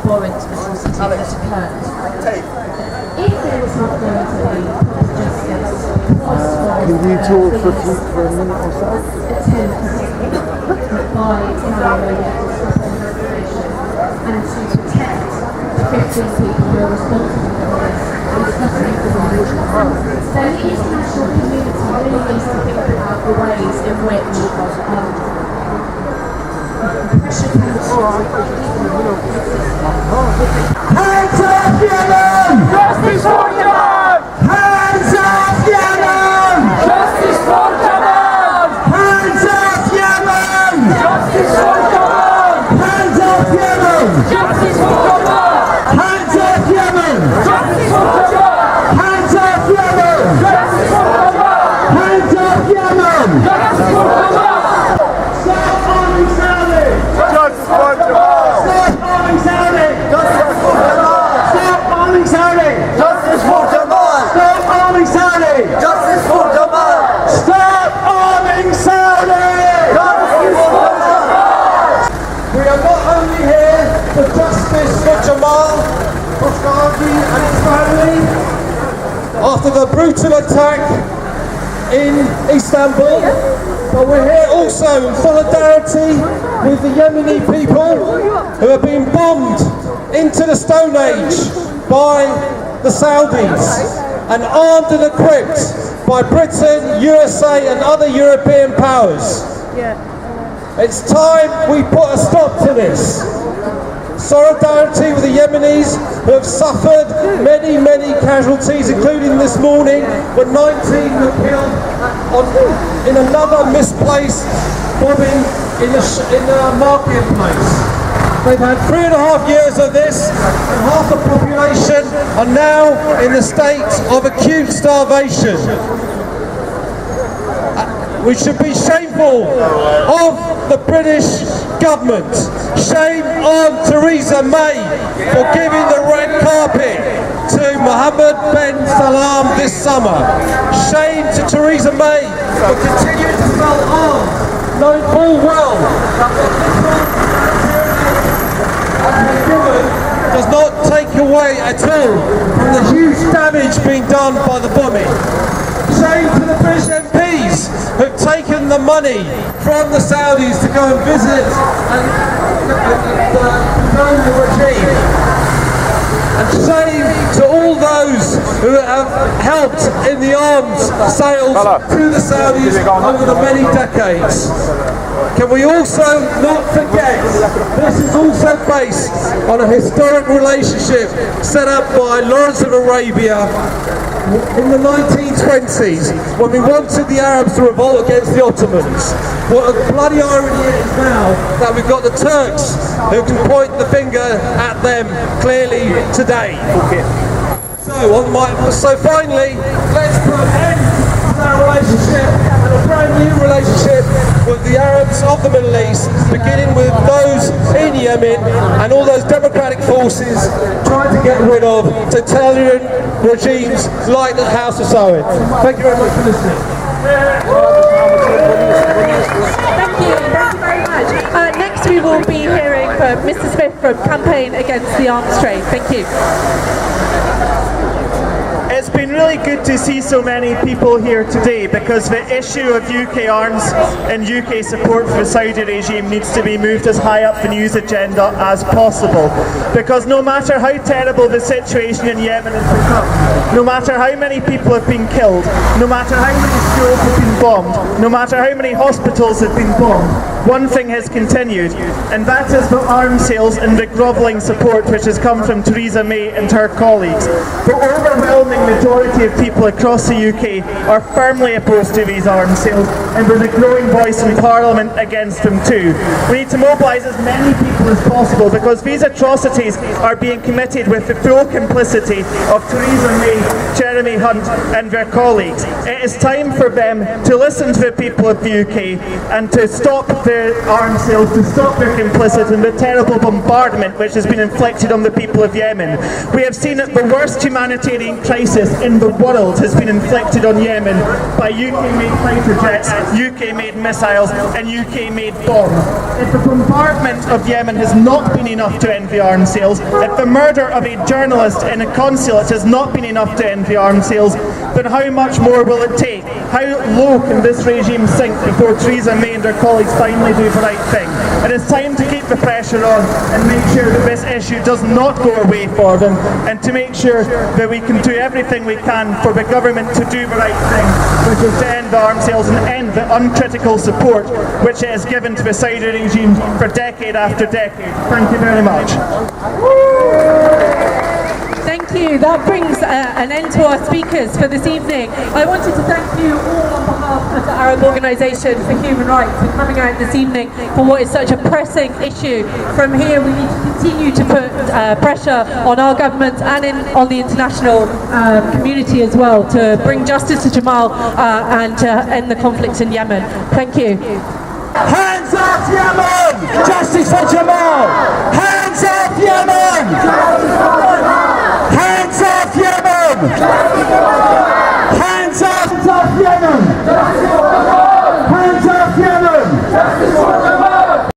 abhorrent atrocity that occurred. If there was not going to be proper justice, can you talk for a minute or so? By and to protect the 15 people who are responsible for this and discussing the solutions. So the international community really needs to think about the ways in which pressure can Hands up, Yemen! Justice for Jamal! Hands up, Yemen! Justice for Jamal! Hands up, Yemen! Justice for Jamal! Hands up, Yemen! Justice for Jamal! Hands up, Yemen! Justice for Jamal! Hands up, Yemen! Justice for Jamal! Hands up, Yemen! Justice for Jamal! Stop arming Saudi! Justice for Jamal! Stop arming Saudi! Justice for Jamal! Stop arming Saudi! Justice for Jamal! Stop arming Saudi! Justice for Jamal! Stop arming Saudi! Justice for Jamal! We are not only here for justice for Jamal Khashoggi and his family after the brutal attack in Istanbul, but we're here also in solidarity with the Yemeni people who have been bombed into the Stone Age by the Saudis and armed and equipped by Britain, USA and other European powers. It's time we put a stop to this. Solidarity with the Yemenis who have suffered many, many casualties, including this morning when 19 were killed in another misplaced bombing in the marketplace. They've had 3.5 years of this, and half the population are now in the state of acute starvation. We should be shameful of the British government. Shame on Theresa May for giving the red carpet to Mohammed Bin Salman this summer. Shame to Theresa May for continuing to sell arms, knowing full well that what this man has been given does not take away at all from the huge damage being done by the bombing. Shame to the British MPs who've taken the money from the Saudis to go and visit and condone the regime. And shame to all those who have helped in the arms sales to the Saudis over the many decades. Can we also not forget, this is also based on a historic relationship set up by Lawrence of Arabia in the 1920s, when we wanted the Arabs to revolt against the Ottomans. What a bloody irony it is now that we've got the Turks who can point the finger at them clearly today. So finally, let's put an end to our relationship and a brand new relationship with the Arabs of the Middle East, beginning with those in Yemen and all those democratic forces trying to get rid of totalitarian regimes like the House of Saud. Thank you very much for listening. Thank you very much. Next we will be hearing from Mr. Smith from Campaign Against the Arms Trade. Thank you. It's been really good to see so many people here today, because the issue of UK arms and UK support for the Saudi regime needs to be moved as high up the news agenda as possible. Because no matter how terrible the situation in Yemen has become, no matter how many people have been killed, no matter how many schools have been bombed, no matter how many hospitals have been bombed, one thing has continued, and that is the arms sales and the grovelling support which has come from Theresa May and her colleagues. The overwhelming majority of people across the UK are firmly opposed to these arms sales, and there's a growing voice in Parliament against them too. We need to mobilise as many people as possible, because these atrocities are being committed with the full complicity of Theresa May, Jeremy Hunt and their colleagues. It is time for them to listen to the people of the UK and to stop the the arms sales to stop their complicit in the terrible bombardment which has been inflicted on the people of Yemen. We have seen that the worst humanitarian crisis in the world has been inflicted on Yemen by UK-made fighter jets, UK-made missiles and UK-made bombs. If the bombardment of Yemen has not been enough to end the arms sales, if the murder of a journalist in a consulate has not been enough to end the arms sales, then how much more will it take? How low can this regime sink before Theresa May and her colleagues finally do the right thing? It is time to keep the pressure on and make sure that this issue does not go away for them, and to make sure that we can do everything we can for the government to do the right thing, which is to end the arms sales and end the uncritical support which it has given to the Saudi regime for decade after decade. Thank you very much. Thank you. That brings an end to our speakers for this evening. I wanted to thank you all on behalf of the Arab Organisation for Human Rights for coming out this evening for what is such a pressing issue. From here we need to continue to put pressure on our government and on the international community as well to bring justice to Jamal and to end the conflict in Yemen. Thank you. Hands off Yemen! Justice for Jamal! Hands off Yemen!